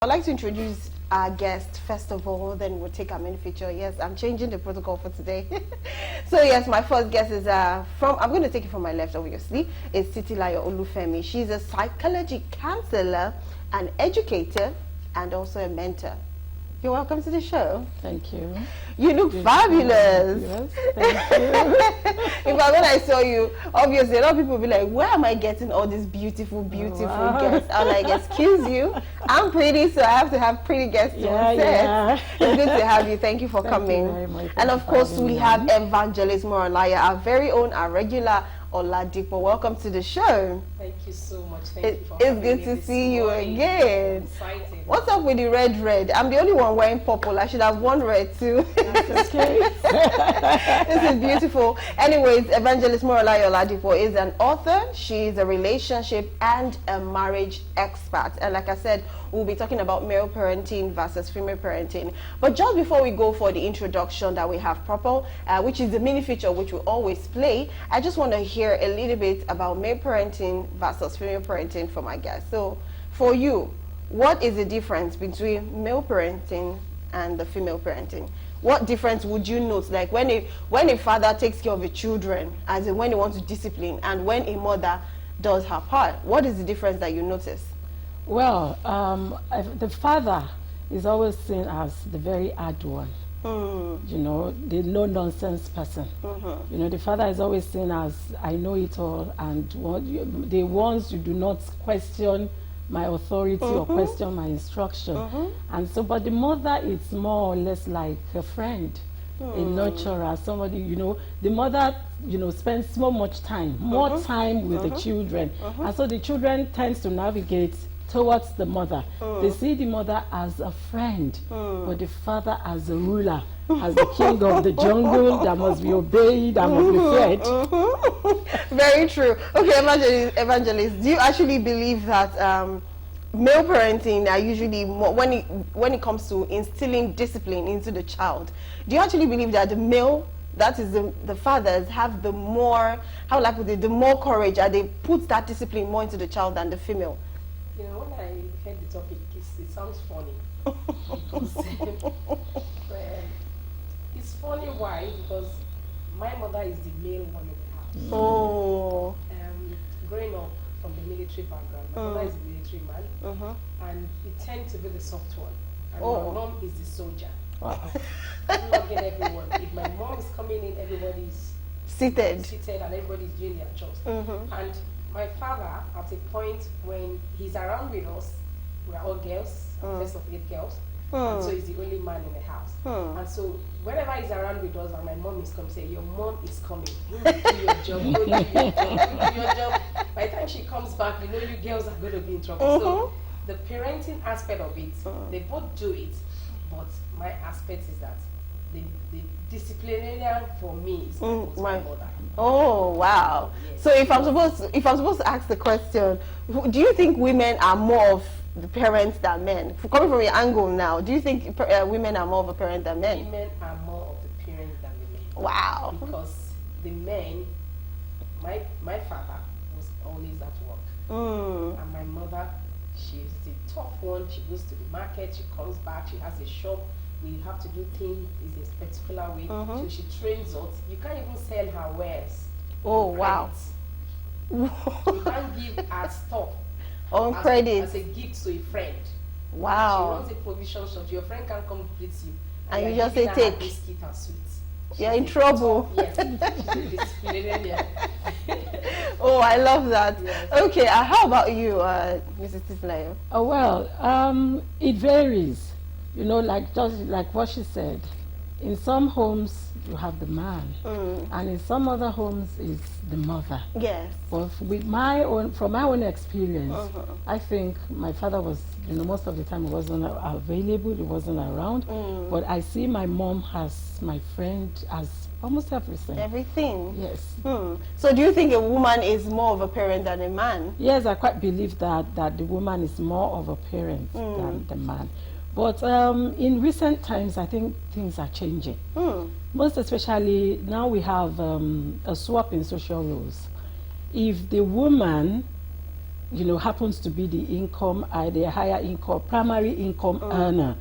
I'd like to introduce our guest first of all, then we'll take our main feature. Yes, I'm changing the protocol for today. So yes, my first guest is I'm going to take it from my left, obviously. It's Titilayo Olufemi. She's a psychology counselor, an educator, and also a mentor. You're welcome to the show. Thank you. You look fabulous. Yes, thank you. In fact, when I saw you, obviously, a lot of people will be like, where am I getting all these beautiful guests? I'm like, excuse you, I'm pretty, so I have to have pretty guests on set. Yeah. It's good to have you. Thank you for coming. You very much. And of course, we have Evangelist Morolaya, our very own, our regular Oladipo. Welcome to the show. Thank you so much. Thank you for having me. It's good to see you again. Exciting. What's up with the red? I'm the only one wearing purple. I should have worn red too. That's okay. This is beautiful. Anyways, Evangelist Morolaya Oladipo is an author. She's a relationship and a marriage expert. And like I said, we'll be talking about male parenting versus female parenting. But just before we go for the introduction that we have proper, which is the mini feature which we always play, I just want to hear a little bit about male parenting versus female parenting for my guests. So for you, what is the difference between male parenting and the female parenting? What difference would you note, like when a father takes care of the children, as in when he wants to discipline, and when a mother does her part? What is the difference that you notice? Well, the father is always seen as the very hard one. You know, the no-nonsense person. You know, the father is always seen as, I know it all, and the ones you do not question my authority or question my instruction. And so, but the mother is more or less like a friend, a nurturer, somebody, you know, the mother, you know, spends so much time, more time with the children. And so the children tends to navigate towards the mother. They see the mother as a friend, but the father as a ruler, as the king of the jungle that must be obeyed and must be fed. Very true. Okay, Evangelist, do you actually believe that male parenting are usually more, when it comes to instilling discipline into the child, do you actually believe that the male, that is the fathers, have the more, how will I put it, the more courage, and they put that discipline more into the child than the female? You know, when I heard the topic, it sounds funny. It's funny why? Because my mother is the male one of the house. Oh. Growing up from the military background, my mother is a military man, and it tends to be the soft one. And my mom is the soldier. Wow. I'm not getting everyone. If my mom is coming in, everybody's seated and everybody's doing their chores. And my father, at a point when he's around with us, we're all girls, first of 8 girls, and so he's the only man in the house. And so whenever he's around with us and my mom is coming, say, your mom is coming, you do your job, you do your job. By the time she comes back, you know you girls are going to be in trouble. So the parenting aspect of it, they both do it, but my aspect is that the disciplinarian for me is my mother. Oh wow! Yes. So if I'm supposed to ask the question, do you think women are more of the parents than men? Coming from your angle now, do you think women are more of a parent than men? Women are more of the parents than the men. Wow! Because the men, my father was always at work, and my mother, she's the tough one. She goes to the market, she comes back, she has a shop. We have to do things in a particular way. So she trains us. You can't even sell her wares. Oh, wow. You can't give her stuff on credit as a gift to a friend. Wow. She runs a provision shop. Your friend can come greet you. And you just say, take. Biscuit and sweets. You're in trouble. Yes. She's a disciplinarian. Oh, I love that. Yes. Okay, how about you, Mrs. Titilayo? Oh, well, it varies. You know, just like what she said, in some homes you have the man, and in some other homes it's the mother. Yes. But from my own experience, I think my father was, you know, most of the time he wasn't available, he wasn't around. But I see my mom as my friend, as almost everything. Everything. Yes. So do you think a woman is more of a parent than a man? Yes, I quite believe that the woman is more of a parent than the man. But in recent times, I think things are changing. Most especially now we have a swap in social roles. If the woman you know, happens to be the income, the higher income, primary income earner,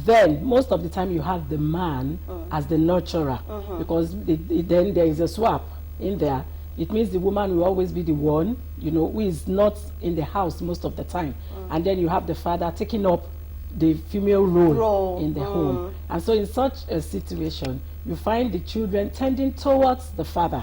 then most of the time you have the man as the nurturer, because then there is a swap in there. It means the woman will always be the one, you know, who is not in the house most of the time. And then you have the father taking up the female role in the home. And so in such a situation, you find the children tending towards the father.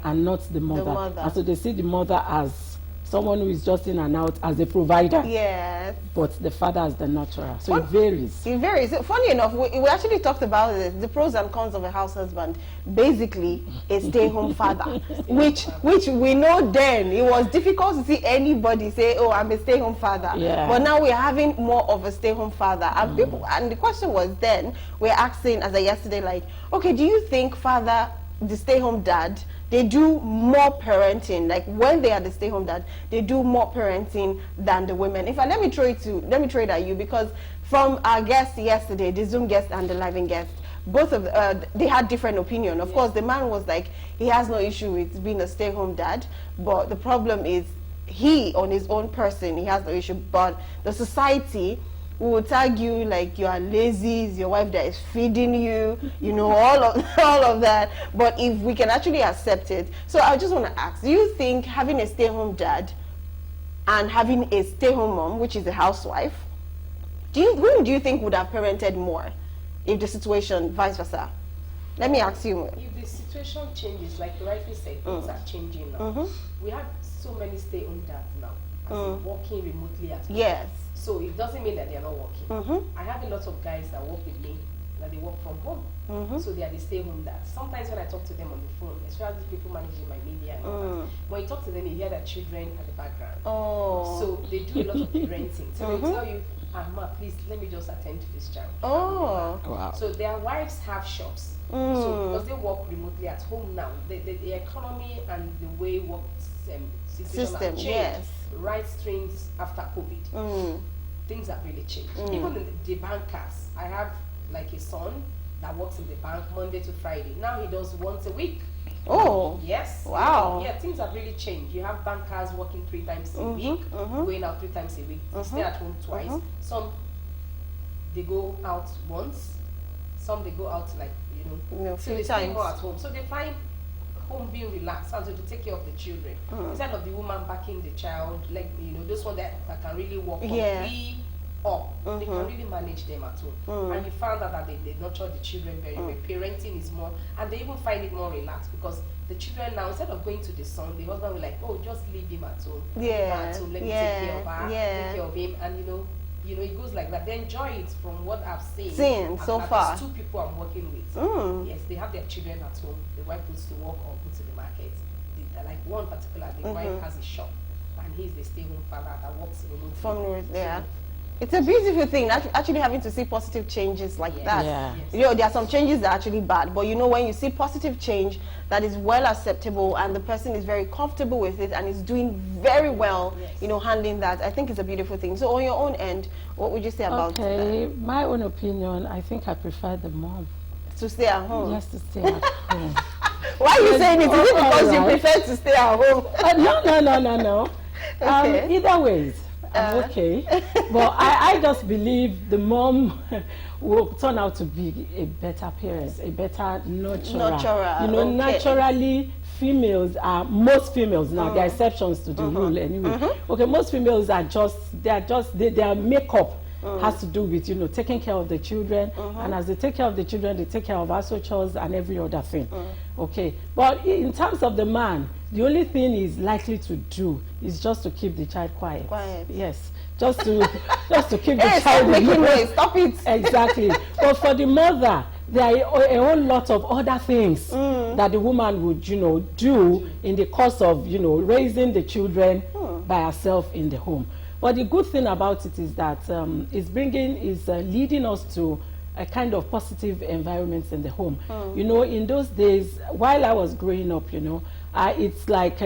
And not the mother. And so they see the mother as someone who is just in and out, as a provider. Yes. But the father as the nurturer. So it varies. It varies. Funny enough, we actually talked about it, the pros and cons of a house husband. Basically, a stay-home father, which we know then it was difficult to see anybody say, "Oh, I'm a stay-home father." Yeah. But now we're having more of a stay-home father. And people, and the question was then, we're asking, as I yesterday, like, okay, do you think the stay-home dad, they do more parenting, like when they are the stay-home dad, they do more parenting than the women? In fact, let me throw it at you, because from our guests yesterday, the Zoom guest and the live-in guest, both of they had different opinion. Of course, the man was like, he has no issue with being a stay-home dad, but the problem is he, on his own person, he has no issue. But the society will tag you like you are lazy, it's your wife that is feeding you, you know, all of that. But if we can actually accept it, so I just want to ask, do you think having a stay-home dad and having a stay-home mom, which is a housewife, who do you think would have parented more if the situation vice versa? Let me ask you. If the situation changes, like you rightly said, things are changing now. We have so many stay-home dads now, as in working remotely at home. Yes. So it doesn't mean that they are not working. I have a lot of guys that work with me, that they work from home. So they are the stay-home dads. Sometimes when I talk to them on the phone, especially people managing my media and all that, when you talk to them, you hear their children at the background. So they do a lot of parenting. So they tell you, Ma, please, let me just attend to this child. Wow. So their wives have shops. So because they work remotely at home now, the economy and the way work situation have changed. Right strings after COVID. Things have really changed. Even in the bankers, I have like a son that works in the bank Monday to Friday. Now he does once a week. Oh. Yes. Wow. Yeah, things have really changed. You have bankers working 3 times a week, going out 3 times a week, stay at home twice. Some they go out once, some they go out like, you know, so they stay more at home. So they find home being relaxed and so to take care of the children instead of the woman backing the child, like, you know, those one that can really work from 3 up. They can really manage them at home. And you found out that they nurture the children very well. Parenting is more, and they even find it more relaxed because the children now, instead of going to the son, the husband will like, oh, just leave him at home. Leave her at home, let me take care of her, take care of him, and you know, it goes like that. They enjoy it from what I've seen so far. 2 people I'm working with. Yes, they have their children at home. The wife goes to work or goes to the market. Like one particular, the wife has a shop, and he's the stay-home father that works remotely. It's a beautiful thing, actually having to see positive changes like that. Yeah. You know, there are some changes that are actually bad, but you know, when you see positive change that is well acceptable and the person is very comfortable with it and is doing very well, you know, handling that, I think it's a beautiful thing. So on your own end, what would you say about that? My own opinion, I think I prefer the mom. To stay at home? Yes, to stay at home. Why are you saying it? Is it because you prefer to stay at home? No. Okay. Either ways. I'm okay, but I just believe the mom will turn out to be a better parent, a better nurturer. You know, naturally, most females now, there are exceptions to the rule anyway. Okay, most females are their makeup has to do with, you know, taking care of the children, and as they take care of the children, they take care of household chores and every other thing. Okay, but in terms of the man, the only thing he's likely to do is just to keep the child quiet. Yes, just to keep the child making noise. Stop it. Exactly. But for the mother, there are a whole lot of other things that the woman would, you know, do in the course of, you know, raising the children by herself in the home. But the good thing about it is that it's leading us to a kind of positive environment in the home. You know, in those days, while I was growing up, you know, it's like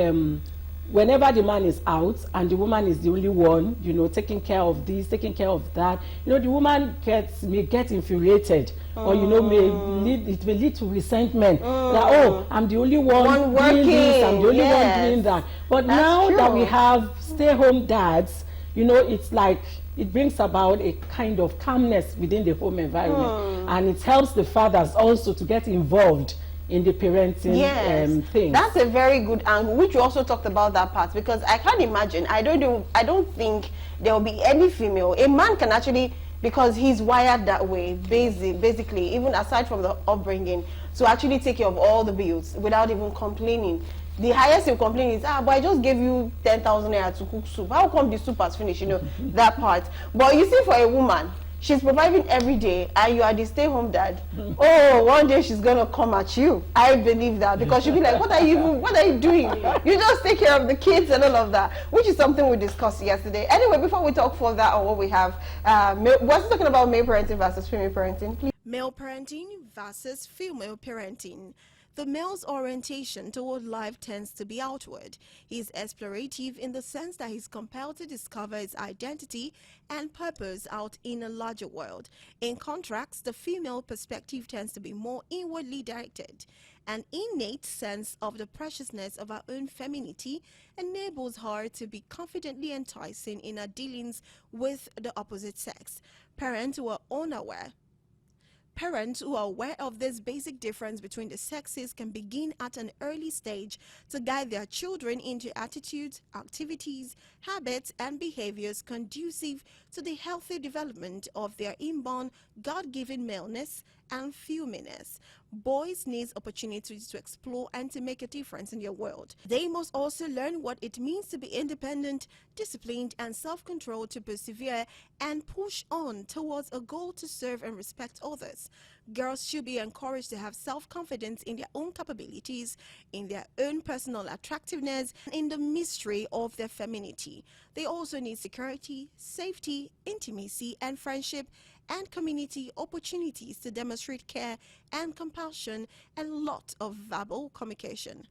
whenever the man is out and the woman is the only one, you know, taking care of this, taking care of that, you know, the woman may get infuriated, or you know, it may lead to resentment. That, oh, I'm the only one doing this, I'm the only one doing that. But now that we have stay-home dads, you know, it's like it brings about a kind of calmness within the home environment, and it helps the fathers also to get involved in the parenting thing. That's a very good angle, which you also talked about that part, because I can't imagine, I don't think there will be any female, a man can actually, because he's wired that way, basically, even aside from the upbringing, to actually take care of all the bills without even complaining. The highest you complain is, but I just gave you 10,000 naira to cook soup. How come the soup has finished? You know, that part. But you see, for a woman, she's providing every day, and you are the stay-home dad. Oh, one day she's gonna come at you. I believe that, because she'll be like, what are you doing? You just take care of the kids and all of that, which is something we discussed yesterday. Anyway, before we talk further on what we have, what's talking about male parenting versus female parenting, please? Male parenting versus female parenting. The male's orientation toward life tends to be outward. He is explorative in the sense that he's compelled to discover his identity and purpose out in a larger world. In contrast, the female perspective tends to be more inwardly directed. An innate sense of the preciousness of her own femininity enables her to be confidently enticing in her dealings with the opposite sex. Parents who are aware of this basic difference between the sexes can begin at an early stage to guide their children into attitudes, activities, habits, and behaviors conducive to the healthy development of their inborn God-given maleness and femaleness. Boys need opportunities to explore and to make a difference in their world. They must also learn what it means to be independent, disciplined, and self-controlled, to persevere and push on towards a goal to serve and respect others. Girls should be encouraged to have self-confidence in their own capabilities, in their own personal attractiveness, and in the mystery of their femininity. They also need security, safety, intimacy, and friendship, and community opportunities to demonstrate care and compassion, and lot of verbal communication.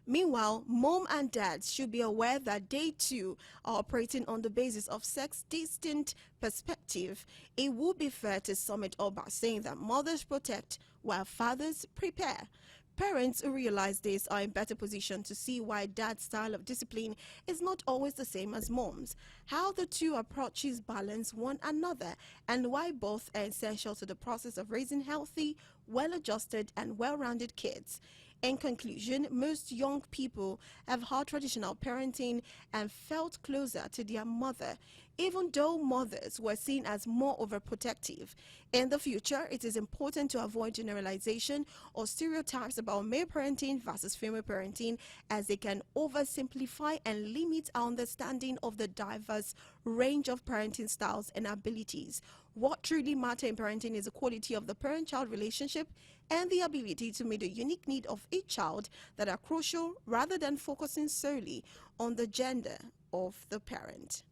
Meanwhile, mom and dads should be aware that they too are operating on the basis of sex-distinct perspective. It would be fair to sum it up by saying that mothers protect while fathers prepare. Parents who realize this are in better position to see why dad's style of discipline is not always the same as mom's, how the two approaches balance one another, and why both are essential to the process of raising healthy, well-adjusted, and well-rounded kids. In conclusion, most young people have had traditional parenting and felt closer to their mother, even though mothers were seen as more overprotective. In the future, it is important to avoid generalization or stereotypes about male parenting versus female parenting, as they can oversimplify and limit our understanding of the diverse range of parenting styles and abilities. What truly matters in parenting is the quality of the parent-child relationship and the ability to meet the unique need of each child that are crucial, rather than focusing solely on the gender of the parent.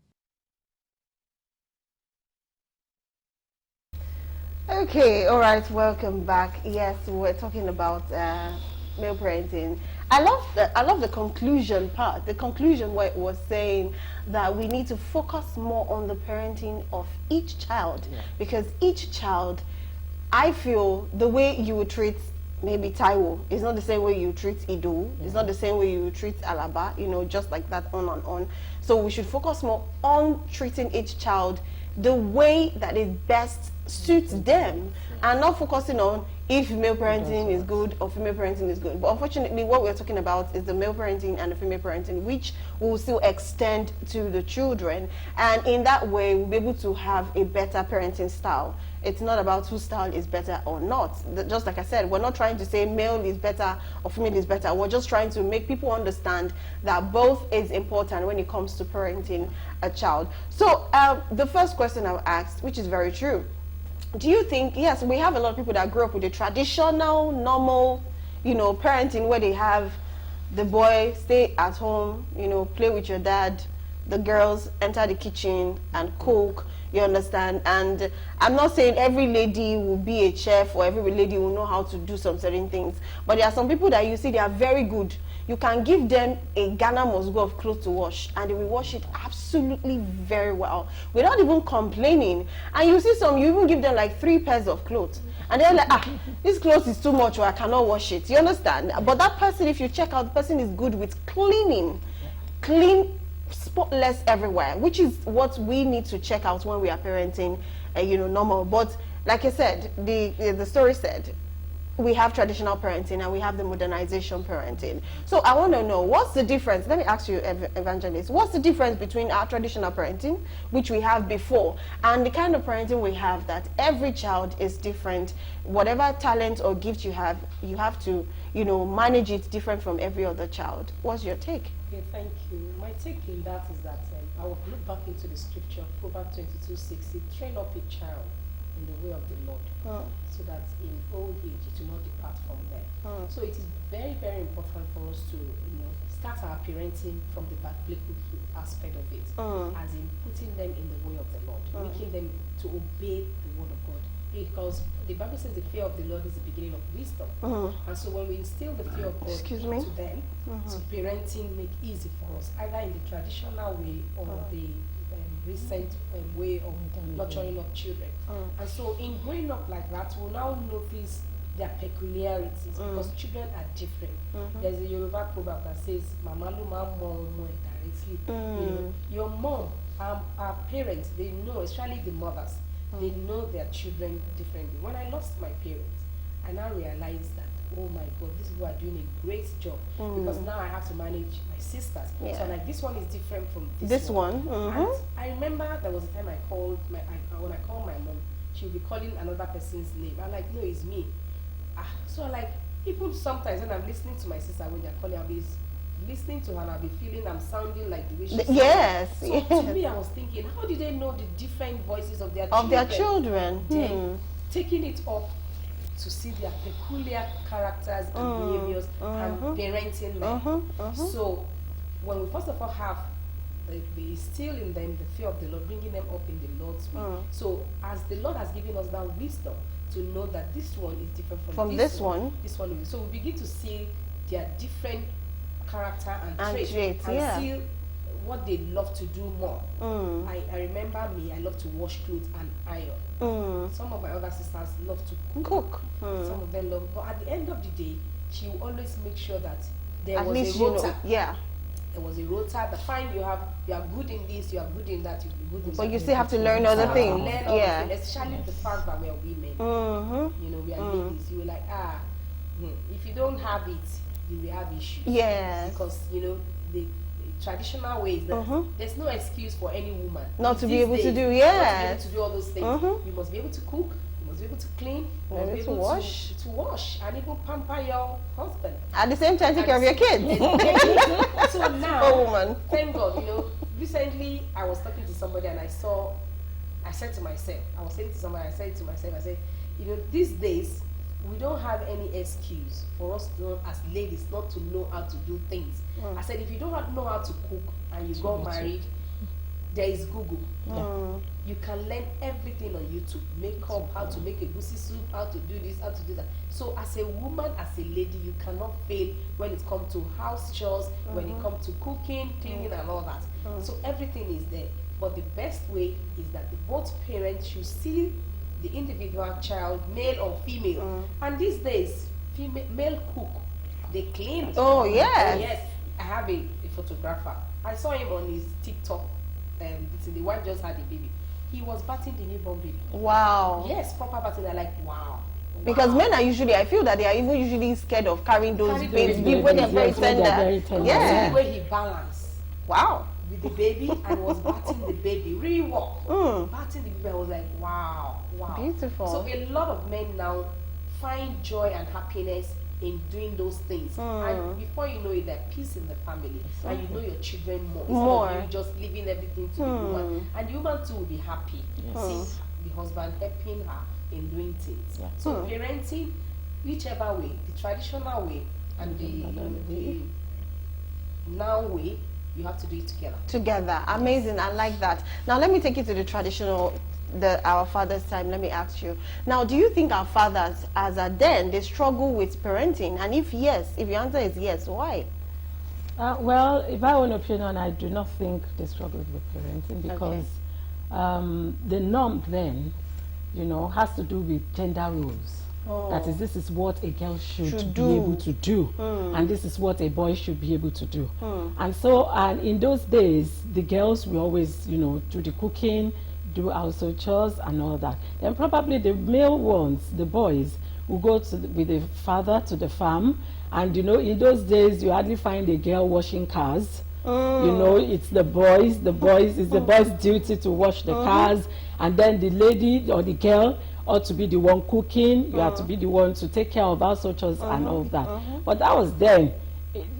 Okay, all right, welcome back. Yes, we're talking about male parenting. I love the conclusion part. The conclusion where it was saying that we need to focus more on the parenting of each child, because each child, I feel the way you would treat maybe Taiwo is not the same way you treat Ido. It's not the same way you treat Alaba, you know, just like that, on and on. So we should focus more on treating each child the way that it best suits them, and not focusing on if male parenting is good or female parenting is good. But unfortunately, what we're talking about is the male parenting and the female parenting, which will still extend to the children. And in that way, we'll be able to have a better parenting style. It's not about whose style is better or not. Just like I said, we're not trying to say male is better or female is better. We're just trying to make people understand that both is important when it comes to parenting a child. So the first question I've asked, which is very true, do you think, yes, we have a lot of people that grew up with the traditional, normal, you know, parenting, where they have the boy stay at home, you know, play with your dad, the girls enter the kitchen and cook, you understand? And I'm not saying every lady will be a chef or every lady will know how to do some certain things, but there are some people that you see they are very good. You can give them a Ghana must go of clothes to wash, and they will wash it absolutely very well without even complaining. And you see some, you even give them like 3 pairs of clothes, and they're like, ah, this clothes is too much, or I cannot wash it. You understand? But that person, if you check out, the person is good with cleaning, clean, spotless everywhere, which is what we need to check out when we are parenting, you know, normal. But like I said, the story said, we have traditional parenting and we have the modernization parenting. So I want to know, what's the difference? Let me ask you, Evangelist, what's the difference between our traditional parenting, which we have before, and the kind of parenting we have that every child is different? Whatever talent or gift you have to, you know, manage it different from every other child. What's your take? Okay, thank you. My take in that is that I will look back into the scripture, Proverbs 22:6. Train up a child in the way of the Lord, so that in old age it will not depart from them. So it is very, very important for us to, you know, start our parenting from the biblical aspect of it, as in putting them in the way of the Lord, making them to obey the word of God. Because the Bible says the fear of the Lord is the beginning of wisdom. And so when we instill the fear of God to them, so parenting make easy for us, either in the traditional way or the recent way of nurturing of children. And so in growing up like that, we'll now notice their peculiarities, because children are different. There's a Yoruba proverb that says, Mama luma mo directly. You know, your mom, our parents, they know, especially the mothers, they know their children differently. When I lost my parents, I now realized that, oh my God, these people are doing a great job, because now I have to manage my sisters. So I'm like, this one is different from this one. And I remember there was a time I called when I called my mom, she would be calling another person's name. I'm like, no, it's me. So like, even sometimes when I'm listening to my sister when they're calling, I'll be listening to her and I'll be feeling I'm sounding like the way she sounds. Yes. So to me, I was thinking, how do they know the different voices of their children? Of their children. Then taking it up to see their peculiar characters and behaviors and parenting them. So when we first of all have the instill in them the fear of the Lord, bringing them up in the Lord's way. So as the Lord has given us that wisdom to know that this one is different from this one. This one is. So we begin to see their different character and traits and see what they love to do more. I remember me, I love to wash clothes and iron. Some of my other sisters love to cook. Some of them love, but at the end of the day, she will always make sure that there At was least a you rota. know, There was a rota. The fine you are good in this, you are good in that, you be good in but that. you still have to learn other things. Learn other things, especially the fact that we are women. You know, we are ladies. You were like, if you don't have it, you will have issues. Yes. Because, you know, the traditional ways that there's no excuse for any woman Not to be these able to days do, not yes. to be able to do all those things. You must be able to cook, you must be able to clean, you must be Maybe to able wash. to wash, and even pamper your husband. At the same time, take care of your kids. So now, Oh, woman. thank God, you know, recently I was talking to somebody and I said to myself, I said, you know, these days, we don't have any excuse for us to, as ladies, not to know how to do things. I said, if you don't know how to cook and you got married, there is Google. You can learn everything on YouTube. Makeup, how to make a goosey soup, how to do this, how to do that. So as a woman, as a lady, you cannot fail when it comes to house chores, when it comes to cooking, cleaning and all that. So everything is there. But the best way is that both parents should see the individual child, male or female. And these days, male cook, they clean. Oh, yes. Yes. I have a photographer. I saw him on his TikTok. The wife just had a baby. He was bathing the newborn baby. Wow. Yes, proper bathing. They're like, wow. Because men are usually, I feel that they are even usually scared of carrying those babies babies, when they're very yes, when they're very tender. tender. Yeah. The way he balanced Wow. with the baby and was bathing the baby. Really walk. Bathing the baby. I was like, wow, wow. Beautiful. So a lot of men now find joy and happiness in doing those things. And before you know it, there's peace in the family. And you know your children more. Instead of you just leaving everything to the woman. And the woman too will be happy. See the husband helping her in doing things. So parenting, whichever way, the traditional way and the now way, you have to do it together. Together. Amazing. I like that. Now let me take you to the traditional, our father's time. Let me ask you. Now, do you think our fathers, as at then, they struggle with parenting? And if yes, if your answer is yes, why? Well, in my own opinion, I do not think they struggled with parenting because the norm then, has to do with gender roles. That is, this is what a girl should be able to do, and this is what a boy should be able to do. And so, in those days, the girls will always, do the cooking, do household chores, and all that. Then probably the male ones, the boys, will go with the father to the farm, and in those days, you hardly find a girl washing cars. It's the boys. It's the boys' duty to wash the cars, and then the lady or the girl ought to be the one cooking. You have to be the one to take care of household chores and all of that. But that was then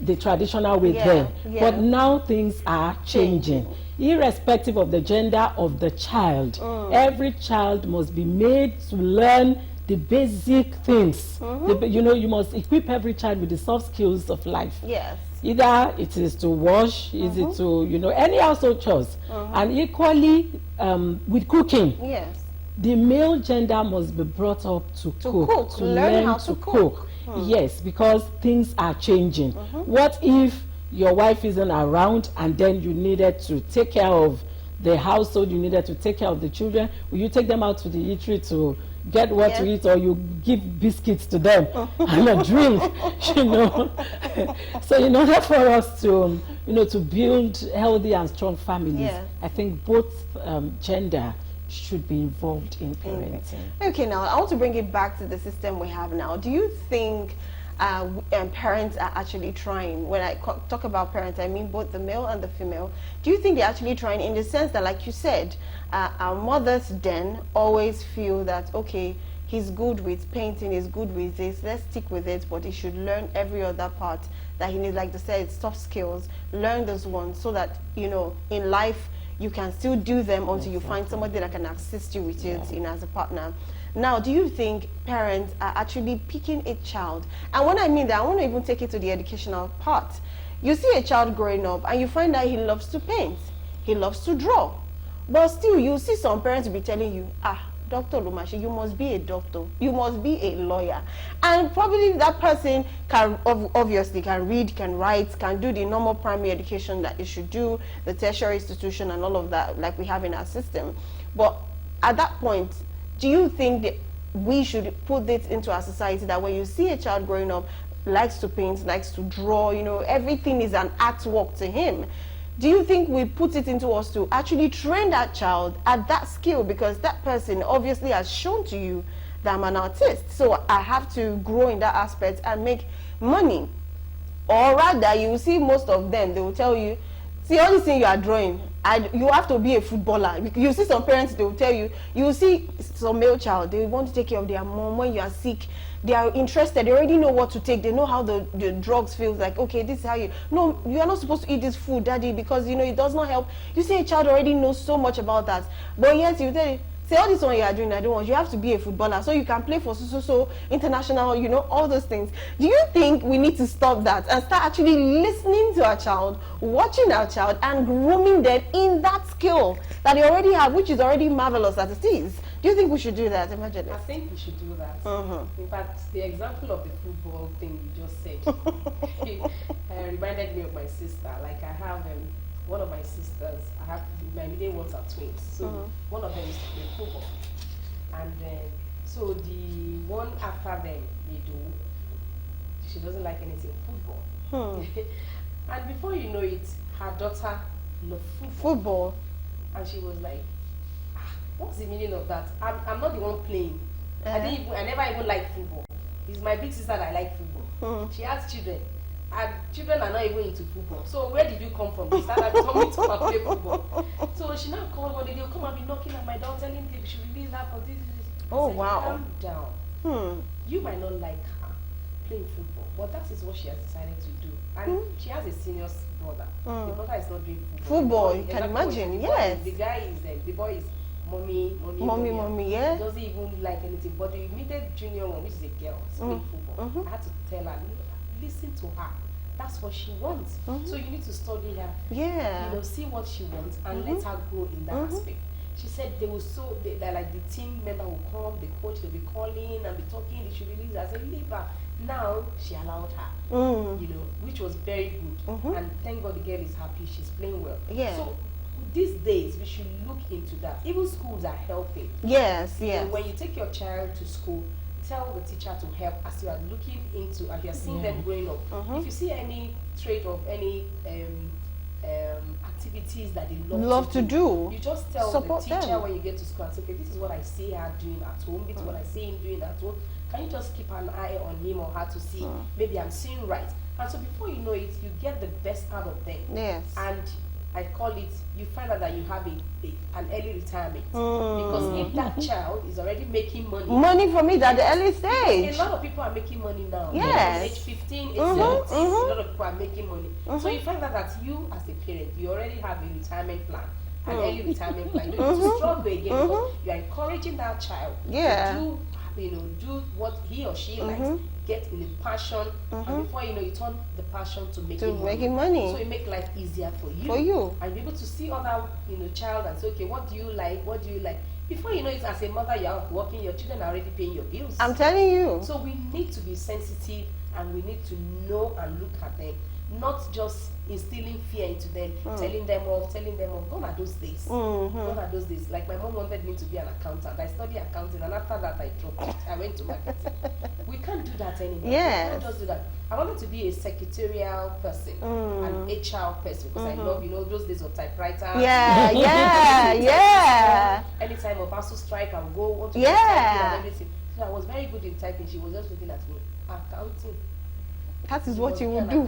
the traditional way then. But now things are changing. Irrespective of the gender of the child, every child must be made to learn the basic things. You must equip every child with the soft skills of life. Yes. Either it is to wash, is it to, any household chores. And equally with cooking. Yes. The male gender must be brought up to cook, to learn how to cook. Yes, because things are changing. What if your wife isn't around and then you needed to take care of the household, you needed to take care of the children? Will you take them out to the eatery to get what to eat, or you give biscuits to them and a drink, So in order for us to, to build healthy and strong families, I think both gender should be involved in parenting. Okay, now I want to bring it back to the system we have now. Do you think parents are actually trying? When I talk about parents, I mean both the male and the female. Do you think they're actually trying, in the sense that, like you said, our mothers then always feel that, okay, he's good with painting, he's good with this, let's stick with it, but he should learn every other part that he needs, like they said, soft skills, learn those ones so that, in life, you can still do them until you find somebody that can assist you with it as a partner. Now, do you think parents are actually picking a child? And when I mean that, I want to even take it to the educational part. You see a child growing up and you find that he loves to paint, he loves to draw. But still, you see some parents will be telling you, Dr. Lumashi, you must be a doctor, you must be a lawyer. And probably that person can obviously can read, can write, can do the normal primary education that it should do, the tertiary institution and all of that like we have in our system. But at that point, do you think that we should put this into our society, that when you see a child growing up, likes to paint, likes to draw, everything is an artwork to him? Do you think we put it into us to actually train that child at that skill, because that person obviously has shown to you that I'm an artist, so I have to grow in that aspect and make money? Or rather, you will see most of them, they will tell you, see, all this thing you are drawing, you have to be a footballer. You see some parents, they will tell you, you will see some male child, they want to take care of their mom when you are sick. They are interested, they already know what to take, they know how the drugs feels like, okay, this is how you are not supposed to eat this food, daddy, because it does not help. You see a child already knows so much about that, but yet you tell you, say all this one you are doing, I don't want, you have to be a footballer so you can play for so international, all those things. Do you think we need to stop that and start actually listening to our child, watching our child, and grooming them in that skill that they already have, which is already marvelous as it is? Do you think we should do that, Evangelist? I think we should do that. In fact, the example of the football thing you just said reminded me of my sister. Like, I have one of my sisters, my middle ones are twins. So one of them is playing football. And so the one after them, she doesn't like anything football. And before you know it, her daughter loved football. And she was like, what's the meaning of that? I'm not the one playing. I never even liked football. It's my big sister that I like football. She has children. And children are not even into football. So where did you come from? They started coming to play football. So she now called one day, they'll come and be knocking at my door, telling me she should release her for this. Oh, said, wow. Calm down. You might not like her playing football, but that is what she has decided to do. And she has a senior brother. The brother is not doing football. You can imagine, yes. The guy is the boy is mommy, yeah. He doesn't even like anything. But the immediate junior one, which is a girl, is playing football. I had to tell her, listen to her. That's what she wants. So you need to study her. Yeah. See what she wants and let her grow in that aspect. She said they were like the team member will come, the coach, they'll be calling and be talking, they should release her. I said, leave her. Now she allowed her, you know, which was very good. And thank God the girl is happy, she's playing well. Yeah. So these days we should look into that. Even schools are helping. Yes, You know, yes. when you take your child to school, tell the teacher to help as you are looking into, as you are seeing them growing up. If you see any trait of any activities that they love to do, you just tell support the teacher them. when you get to school and say, okay, this is what I see her doing at home, this is what I see him doing at home. Can you just keep an eye on him or her to see maybe I'm seeing right? And so before you know it, you get the best out of them. Yes. And I call it, you find out that you have an early retirement. Because if that child is already making money from it at the early a stage. lot of people are making money now. Yes. Age 15, age 17, a lot of people are making money. So you find out that you, as a parent, you already have a retirement plan, an early retirement plan. You don't need to struggle again because you are encouraging that child Yeah. to do, you know, do what he or she likes, get in a passion, and before you know, you turn the passion to making money. So it make life easier for you. And be able to see other, you know, child and say, okay, what do you like? What do you like? Before you know it, as a mother, you are working, your children are already paying your bills. I'm telling you. So we need to be sensitive and we need to know and look at them, not just instilling fear into them, telling them off. Gone are those days. Gone are those days. Like my mom wanted me to be an accountant. I studied accounting, and after that I dropped it. I went to marketing. We can't do that anymore. Yes. We can't just do that. I wanted to be a secretarial person, an HR person, because I love, you know, those days of typewriter. Yeah. Anytime of ASU strike, I would go want to Yeah. type and everything. So I was very good in typing. She was just looking at me. Accounting. That is what you would would do.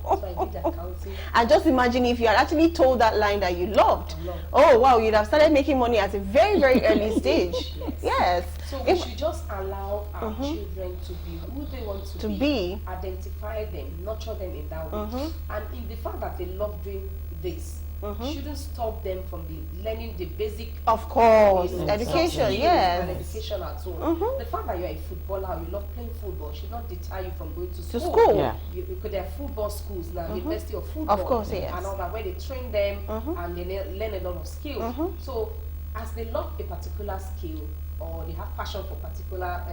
So I did accounting. And just imagine if you had actually told that line that you loved. I love. Oh wow, you'd have started making money at a very, very early stage. Yes. So we should just allow our children to be who they want to be. Identify them, nurture them in that way. And in the fact that they love doing this, shouldn't stop them from learning the basic, Of course, you know, education, skills and yes. education at home. The fact that you're a footballer, you love playing football, should not deter you from going to school. To school. Yeah. Because there are football schools now, University of Football, Of course, yes. and all that, where they train them and they learn a lot of skills. So as they love a particular skill or they have passion for particular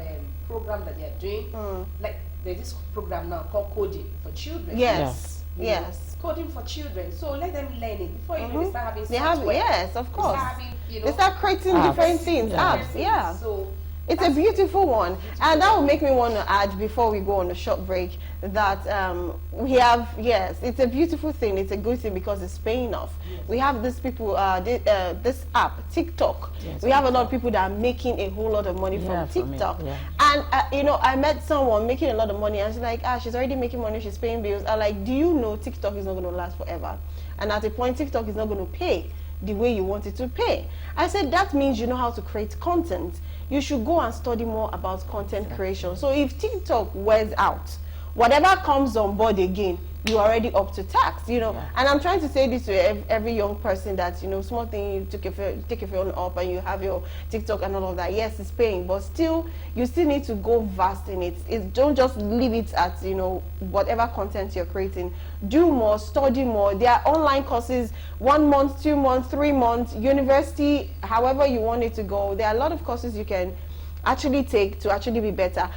program that they are doing, like there's this program now called Coding for Children. Yes. You know, Yes. coding for children. So let them learn it before you know they start having They have, software. yes, of They course. start having, you know, They start creating Apps. different things, Yeah. apps, yeah. So It's a beautiful one. And that will make me want to add, before we go on a short break, that we have, yes, it's a beautiful thing. It's a good thing because it's paying off. We have these people, this app, TikTok. Yes, We have a lot of people that are making a whole lot of money Yeah, from from it, TikTok. yeah. And, you know, I met someone making a lot of money and she's like, she's already making money, she's paying bills. I'm like, do you know TikTok is not going to last forever? And at a point, TikTok is not going to pay the way you want it to pay. I said, that means you know how to create content. You should go and study more about content creation. So if TikTok wears out, whatever comes on board again, you're already up to tax, you know. Yeah. And I'm trying to say this to every young person that, you know, small thing, you take your phone up and you have your TikTok and all of that. Yes, it's paying, but still, you still need to go vast in it. Don't just leave it at, you know, whatever content you're creating. Do more, study more. There are online courses, 1 month, 2 months, 3 months, university, however you want it to go. There are a lot of courses you can actually take to actually be better.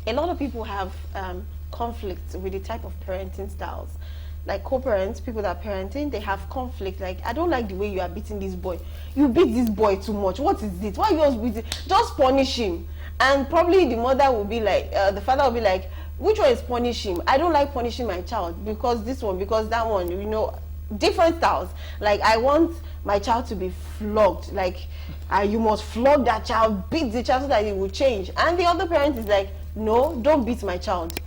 A lot of people have conflicts with the type of parenting styles. Like co-parents, people that are parenting, they have conflict. Like, I don't like the way you are beating this boy. You beat this boy too much. What is it? Why you always beating? Just punish him. And probably the mother will be like, the father will be like, which one is punish him? I don't like punishing my child because this one, because that one, you know, different styles. Like, I want my child to be flogged. Like, you must flog that child, beat the child so that it will change. And the other parent is like, no, don't beat my child.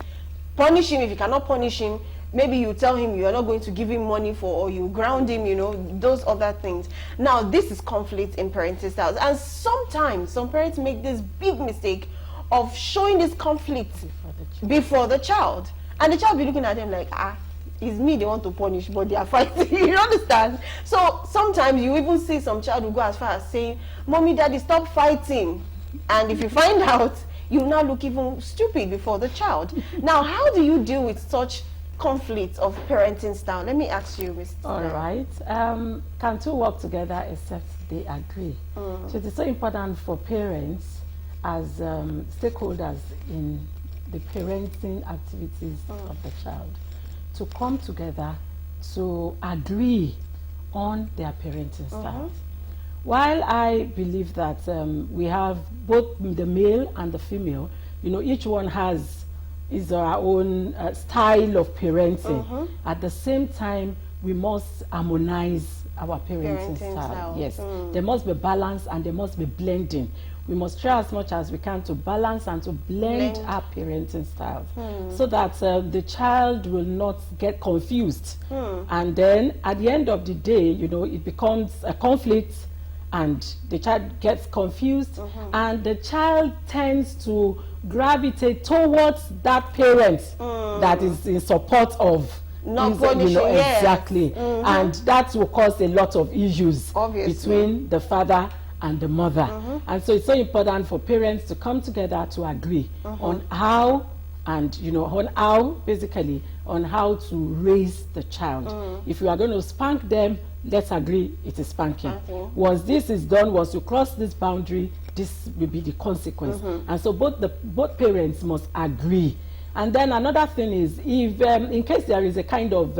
Punish him. If you cannot punish him, maybe you tell him you are not going to give him money for, or you ground him, you know, those other things. Now, this is conflict in parenting styles. And sometimes some parents make this big mistake of showing this conflict before the child. And the child be looking at them like, it's me they want to punish, but they are fighting. You understand? So sometimes you even see some child who go as far as saying, Mommy, Daddy, stop fighting. And if you find out, you now look even stupid before the child. Now, how do you deal with such conflict of parenting style? Let me ask you, Mr. All right. Can two work together except they agree? So it is so important for parents as stakeholders in the parenting activities of the child, to come together to agree on their parenting styles. While I believe that we have both the male and the female, you know, each one has his or her own style of parenting. At the same time, we must harmonize our parenting style. Yes, there must be balance and there must be blending. We must try as much as we can to balance and to blend our parenting styles, so that the child will not get confused. And then at the end of the day, you know, it becomes a conflict and the child gets confused, and the child tends to gravitate towards that parent that is in support of not punishing, you know, exactly. And that will cause a lot of issues between the father and the mother. And so it's so important for parents to come together to agree on how, and you know, on how, basically on how to raise the child. If you are going to spank them, let's agree it is spanking. Once this is done, once you cross this boundary, this will be the consequence. And so both parents must agree. And then another thing is, if in case there is a kind of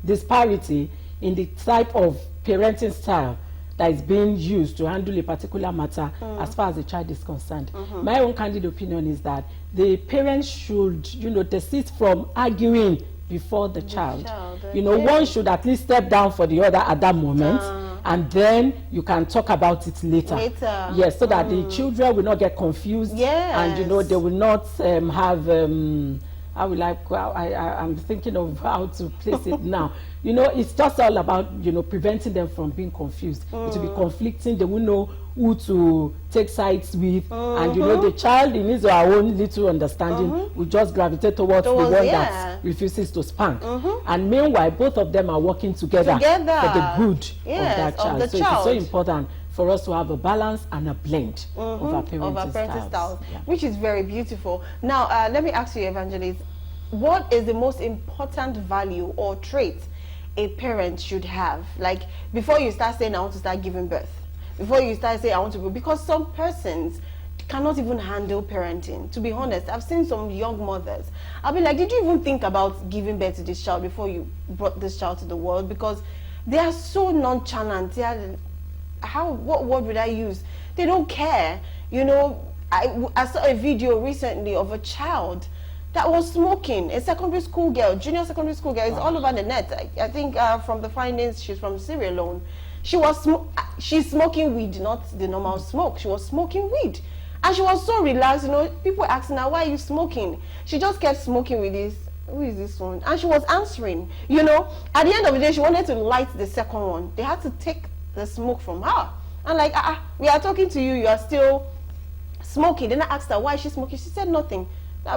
disparity in the type of parenting style that is being used to handle a particular matter as far as the child is concerned, my own candid opinion is that the parents should, you know, desist from arguing before the child. You know, one should at least step down for the other at that moment, and then you can talk about it later. Yes, so that the children will not get confused, and you know, they will not have I'm thinking of how to place it now. You know, it's just all about, you know, preventing them from being confused. It will be conflicting. They will know who to take sides with, and you know, the child in his or her own little understanding will just gravitate towards the one that refuses to spank. And meanwhile, both of them are working together for the good of that child. So it's so important for us to have a balance and a blend of our parenting styles. Which is very beautiful. Now, let me ask you, Evangelist, what is the most important value or trait a parent should have? Like, before you start saying, I want to start giving birth, before you start saying, I want to go, because some persons cannot even handle parenting. To be honest, I've seen some young mothers. I'll be like, did you even think about giving birth to this child before you brought this child to the world? Because they are so nonchalant. They are, what word would I use? They don't care. You know, I saw a video recently of a child that was smoking, a secondary school girl, junior secondary school girl. It's all over the net. I think from the findings, she's from Sierra Leone. She's smoking weed, not the normal smoke. She was smoking weed. And she was so relaxed, you know, people asking her, why are you smoking? She just kept smoking with this, who is this one? And she was answering, you know. At the end of the day, she wanted to light the second one. They had to take the smoke from her. And like, we are talking to you, you are still smoking. Then I asked her, why is she smoking? She said nothing.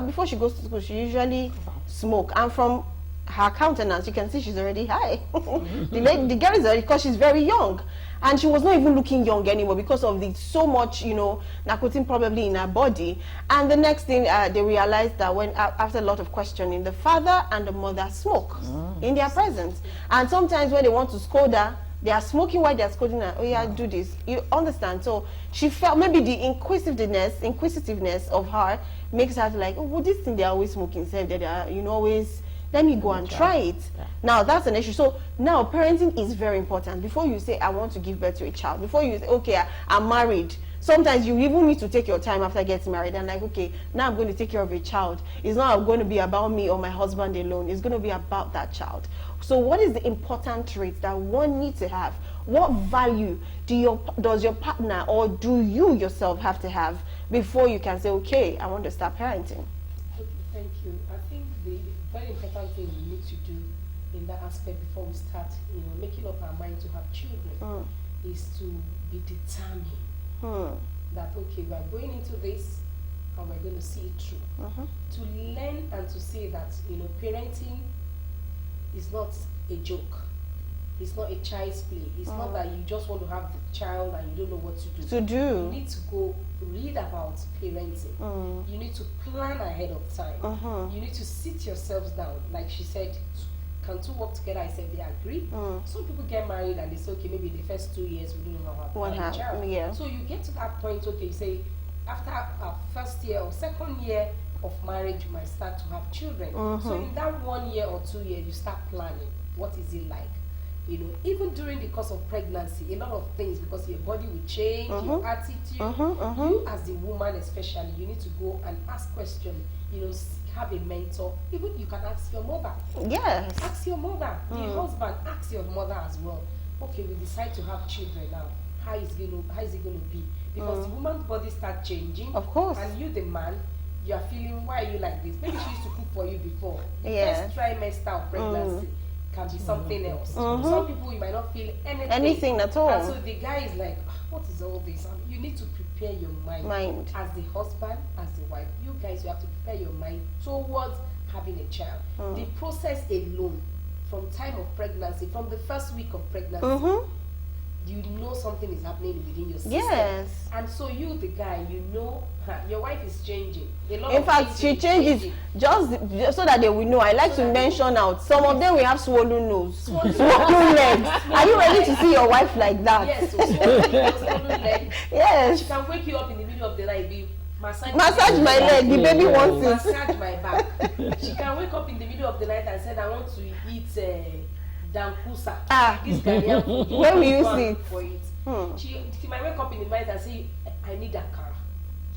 Before she goes to school, she usually smoke. And from her countenance, you can see she's already high. The girl is already, because she's very young. And she was not even looking young anymore because of the so much, you know, nicotine probably in her body. And the next thing, they realized that when, after a lot of questioning, the father and the mother smoke in their presence. And sometimes when they want to scold her, they are smoking while they are scolding her. Oh yeah, do this. You understand? So she felt maybe the inquisitiveness of her makes her like, oh, well, this thing they're always smoking. So they are, you know, always, let me go and try it. Now that's an issue. So now parenting is very important. Before you say, I want to give birth to a child, before you say, okay, I'm married, sometimes you even need to take your time after getting married and like, okay, now I'm going to take care of a child. It's not going to be about me or my husband alone. It's going to be about that child. So what is the important trait that one needs to have? What value does your partner or do you yourself have to have before you can say, okay, I want to start parenting? Okay, thank you. I think the very important thing we need to do in that aspect before we start, you know, making up our mind to have children is to be determined that, okay, we're going into this and we're going to see it through. To learn and to say that, you know, parenting is not a joke. It's not a child's play. It's not that you just want to have the child and you don't know what to do. You need to go read about parenting. You need to plan ahead of time. You need to sit yourselves down. Like she said, can two work together? I said they agree. Some people get married and they say, okay, maybe the first 2 years we don't have a child. So you get to that point, okay, you say, after our first year or second year of marriage, you might start to have children. So in that 1 year or 2 years, you start planning. What is it like? You know, even during the course of pregnancy, a lot of things, because your body will change, your attitude. You as the woman especially, you need to go and ask questions. You know, have a mentor. Even you can ask your mother. Yes. Ask your mother. The husband, ask your mother as well. Okay, we decide to have children now. How is it going to be? Because the woman's body starts changing. Of course. And you, the man, you are feeling, why are you like this? Maybe she used to cook for you before. The Yes. first trimester of pregnancy can be something else. Some people, you might not feel Anything at all. And so the guy is like, what is all this? And you need to prepare your mind. As the husband, as the wife. You guys, you have to prepare your mind towards having a child. The process alone, from time of pregnancy, from the first week of pregnancy, you know something is happening within your system. Yes. And so you, the guy, you know, your wife is changing. In fact, she changes just so that they will know. I like to mention out. Some of them will have swollen nose, swollen legs. Are you ready to see your wife like that? Yes, so swollen legs. Yes. She can wake you up in the middle of the night, massage my leg. The baby wants it. Massage my back. She can wake up in the middle of the night and say, I want to eat dankusa. This Ghanaian food. Where will you sit? For it. She might wake up in the night and say, I need akara.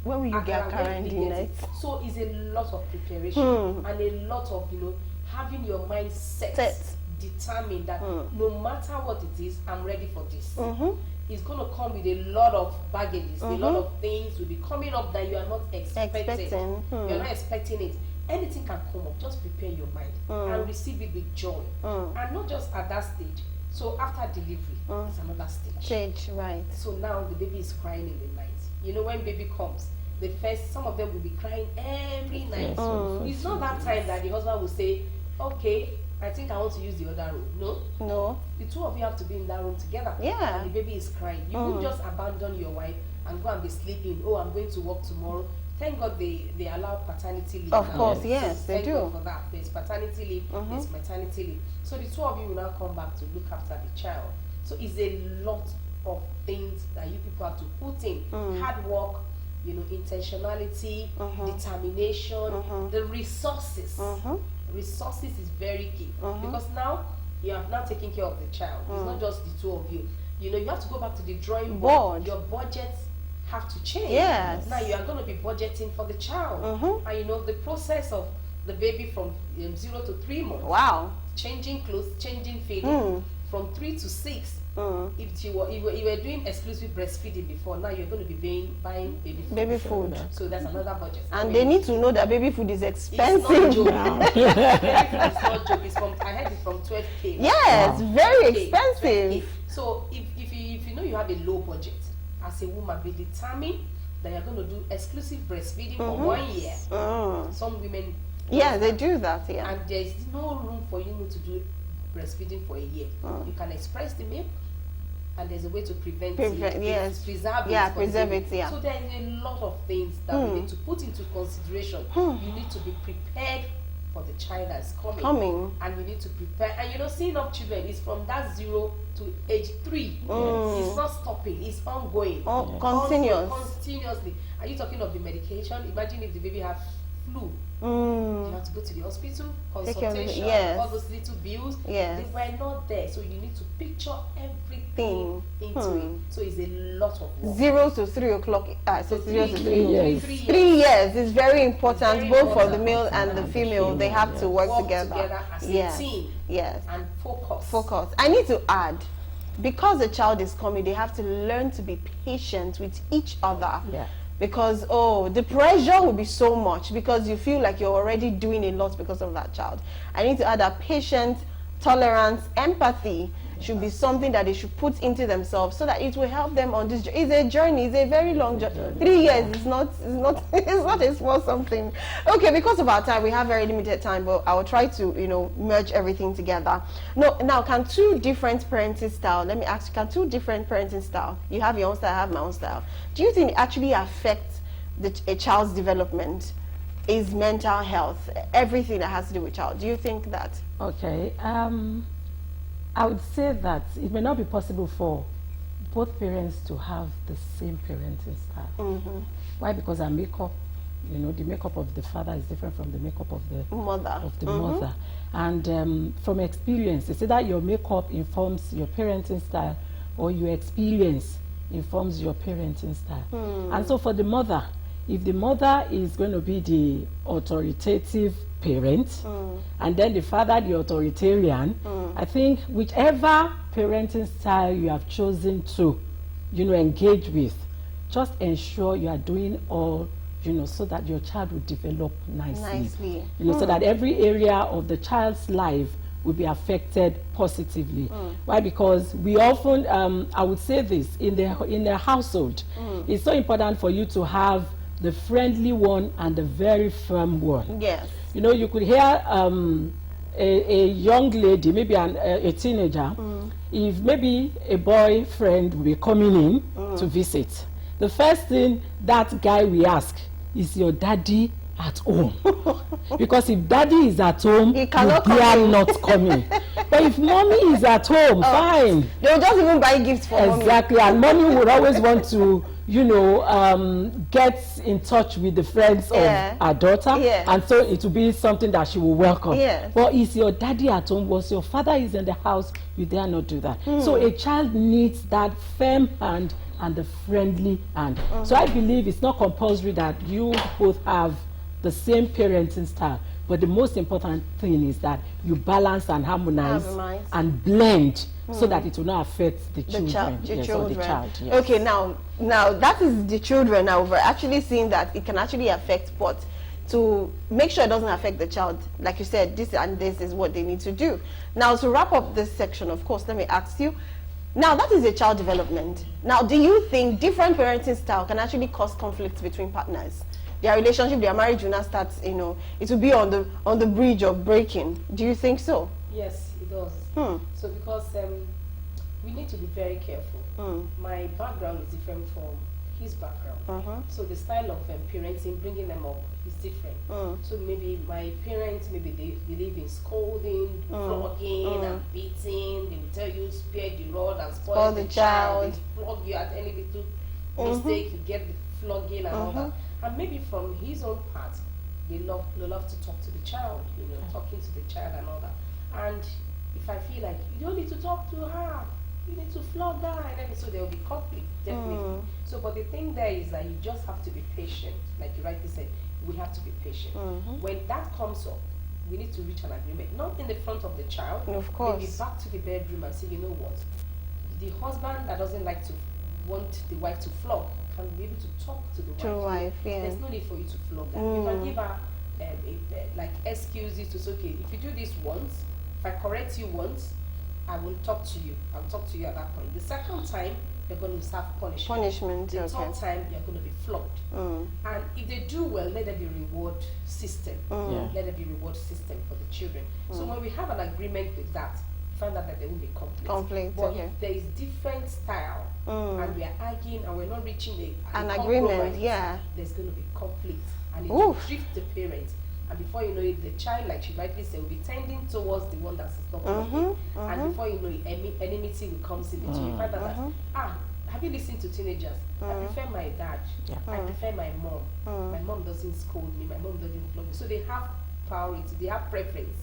Where will you get akara in the night? So it's a lot of preparation and a lot of, you know, having your mind set. Determined that no matter what it is, I'm ready for this. It's going to come with a lot of baggages, a lot of things will be coming up that you are not expecting. You're not expecting it. Anything can come up. Just prepare your mind and receive it with joy. And not just at that stage. So after delivery, it's another stage. Right. So now the baby is crying in the night. You know, when baby comes, some of them will be crying every night. It's not that time that the husband will say, okay, I think I want to use the other room. No. The two of you have to be in that room together. Yeah. And the baby is crying. You won't just abandon your wife and go and be sleeping. Oh, I'm going to work tomorrow. Thank God they allow paternity leave. Of course, yes, they do. God for that. There's paternity leave, there's maternity leave. So the two of you will now come back to look after the child. So it's a lot of things that you people have to put in. Hard work, you know, intentionality, determination, the resources. Resources is very key because now you have now taken care of the child. It's not just the two of you. You know, you have to go back to the drawing board. Your budgets have to change. Yes. Now you are going to be budgeting for the child. And you know, the process of the baby from 0 to 3 months. Wow. Changing clothes, changing feeding. From 3 to 6. If you were doing exclusive breastfeeding before, now you're going to be buying baby food. So that's another budget. And they need to know that baby food is expensive. It's not joke. Baby food is not joke. I heard it's from 12K. Yes, very expensive. 12K. So if you know you have a low budget, as a woman, be determined that you're going to do exclusive breastfeeding for 1 year. Some women, they do that. Yeah. And there's no room for you to do breastfeeding for a year. You can express the milk, and there's a way to prevent it. Yes. Preserve it. Yeah, preserve it. Yeah. So there's a lot of things that we need to put into consideration. You need to be prepared for the child that's coming. And you need to prepare. And you know, seeing up children is from that 0 to age 3. It's not stopping. It's ongoing. Continuously. Are you talking of the medication? Imagine if the baby has flu. You have to go to the hospital, consultation, all those little bills. They were not there. So you need to picture everything into it. So it's a lot of work. 0 to 3 o'clock. So 0 to 3 years. 3 years is very important, both for the male and the female. They have to work together as a team. Yes. And focus. I need to add, because the child is coming, they have to learn to be patient with each other. Because the pressure will be so much because you feel like you're already doing a lot because of that child. I need to add that patience, tolerance, empathy should be something that they should put into themselves so that it will help them on this journey. It's a journey. It's a very long journey. 3 years is not it's not a small something. Okay, because of our time, we have very limited time, but I will try to, you know, merge everything together. Now, can two different parenting style, let me ask you, can two different parenting style, you have your own style, I have my own style, do you think it actually affects a child's development, his mental health, everything that has to do with child? Do you think that? Okay, I would say that it may not be possible for both parents to have the same parenting style. Why? Because our makeup You know, the makeup of the father is different from the makeup of the Mother. mother. And from experience, it's either your makeup informs your parenting style or your experience informs your parenting style. And so for the mother, if the mother is going to be the authoritative parent and then the father the authoritarian, I think whichever parenting style you have chosen to, you know, engage with, just ensure you are doing all, you know, so that your child will develop nicely. You know, so that every area of the child's life will be affected positively. Why? Because we often, I would say this, in the household, it's so important for you to have the friendly one and the very firm one. Yes. You know, you could hear a young lady, maybe a teenager, if maybe a boyfriend will be coming in to visit, the first thing that guy will ask, is your daddy at home? Because if daddy is at home, He cannot you dare come in. not come in. But if mommy is at home, fine. They'll just even buy gifts for mommy. Exactly, and mommy would always want to, you know, get in touch with the friends of her daughter, and so it will be something that she will welcome. Yes. But is your daddy at home? Was your father is in the house? You dare not do that. So a child needs that firm hand and the friendly hand. So I believe it's not compulsory that you both have the same parenting style, but the most important thing is that you balance and harmonize and blend so that it will not affect the children. Or the child. Yes. Okay, now that is the children. Now we're actually seeing that it can actually affect, but to make sure it doesn't affect the child, like you said, this and this is what they need to do. Now, to wrap up this section, of course, let me ask you, now that is a child development. Now, do you think different parenting style can actually cause conflict between partners? Their relationship, their marriage will not start, you know, it will be on the bridge of breaking. Do you think so? Yes, it does. So because we need to be very careful. My background is different from his background. So the style of parenting, bringing them up is different. So maybe my parents, maybe they believe in scolding, flogging and beating. They will tell you spare the rod and spoil the child. They flog you at any little mistake, you get the flogging and all that. And maybe from his own part, they love to talk to the child, you know, talking to the child and all that. And if I feel like you don't need to talk to her, you need to flog her, and then so there will be conflict, definitely. So, but the thing there is that you just have to be patient, like you rightly said. We have to be patient. When that comes up, we need to reach an agreement, not in the front of the child. Of course. Maybe back to the bedroom and say, you know what, the husband that doesn't like to want the wife to flog can be able to talk to the wife. There's no need for you to flog her. You can give her like excuses to say, okay, if you do this once, if I correct you once, I will talk to you. I'll talk to you at that point. The second time, you're going to have punishment. The third time, you're going to be flogged. And if they do well, let there be a reward system. Let there be a reward system for the children. So when we have an agreement with that, find out that there will be conflict. But if there is different style and we are arguing and we're not reaching an agreement, there's going to be conflict and it will drift the parents. And before you know it, the child, like she rightly said, will be tending towards the one that's not working. And before you know it, enmity will come in between. You find out that, have you listened to teenagers? I prefer my dad. I prefer my mom. My mom doesn't scold me. My mom doesn't flog me. So they have priority, they have preference.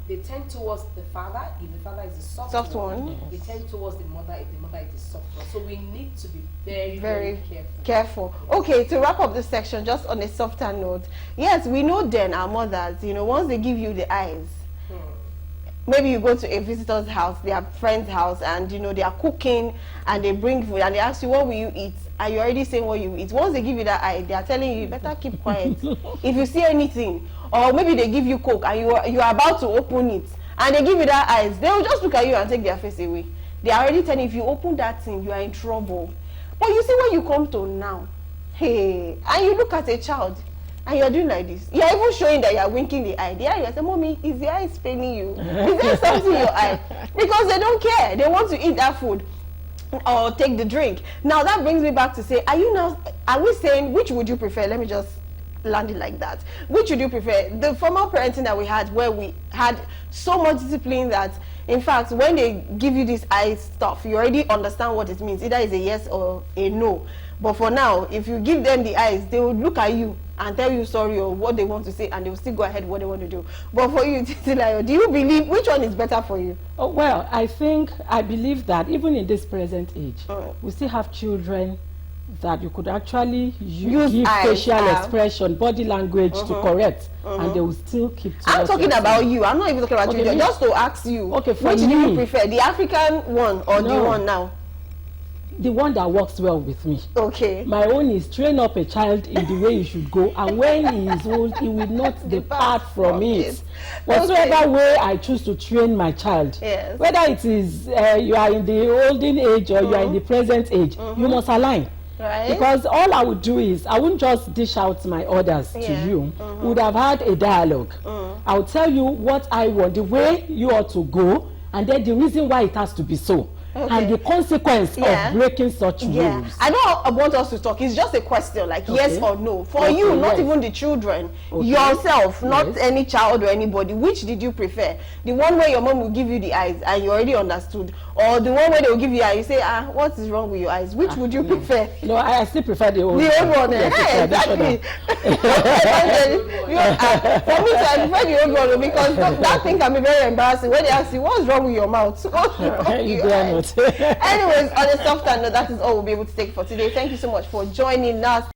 They tend towards the father if the father is the soft one. They tend towards the mother if the mother is the soft one. So we need to be very careful. Okay, to wrap up this section, just on a softer note, yes, we know then our mothers, you know, once they give you the eyes, maybe you go to a visitor's house, their friend's house, and you know they are cooking and they bring food and they ask you what will you eat, and you're already saying what you eat. Once they give you that eye, they are telling you better keep quiet. If you see anything, or maybe they give you Coke and you are about to open it and they give you that eyes, they will just look at you and take their face away. They are already telling you if you open that thing, you are in trouble. But you see when you come to now, hey, and you look at a child and you're doing like this, you're even showing that you're winking the eye. The eye, you're saying, mommy, is the eye paining you? Is there something in your eye? Because they don't care. They want to eat that food or take the drink. Now that brings me back to say, are we saying, which would you prefer? Let me just land it like that. Which would you prefer? The formal parenting that we had, where we had so much discipline that, in fact, when they give you this eye stuff, you already understand what it means. Either it's a yes or a no. But for now, if you give them the eyes, they will look at you and tell you sorry or what they want to say, and they will still go ahead with what they want to do. But for you, Titilayo, do you believe which one is better for you? Oh, well, I believe that even in this present age, we still have children that you could actually give facial expression, body language to correct, and they will still keep to. I'm talking about you. I'm not even talking about children. Just to ask you, which do you prefer, the African one or the one now? The one that works well with me. Okay. My own is train up a child in the way you should go, and when he is old, he will not depart from it. Whatsoever way I choose to train my child, whether it is you are in the olden age or you are in the present age, you must align. Right. Because all I would do is, I wouldn't just dish out my orders to you. We would have had a dialogue. I would tell you what I want, the way you ought to go, and then the reason why it has to be so. And the consequence of breaking such rules. I don't want us to talk. It's just a question, like yes or no. For you, not even the children, yourself, not any child or anybody. Which did you prefer? The one where your mom will give you the eyes and you already understood, or the one where they will give you eyes, you say, what is wrong with your eyes? Which would you prefer? No, I still prefer the old one. The old one, exactly. For me, I prefer the old one because that thing can be very embarrassing when they ask you, what's wrong with your mouth? What's wrong with your eyes? Anyways, on a softer note, that is all we'll be able to take for today. Thank you so much for joining us.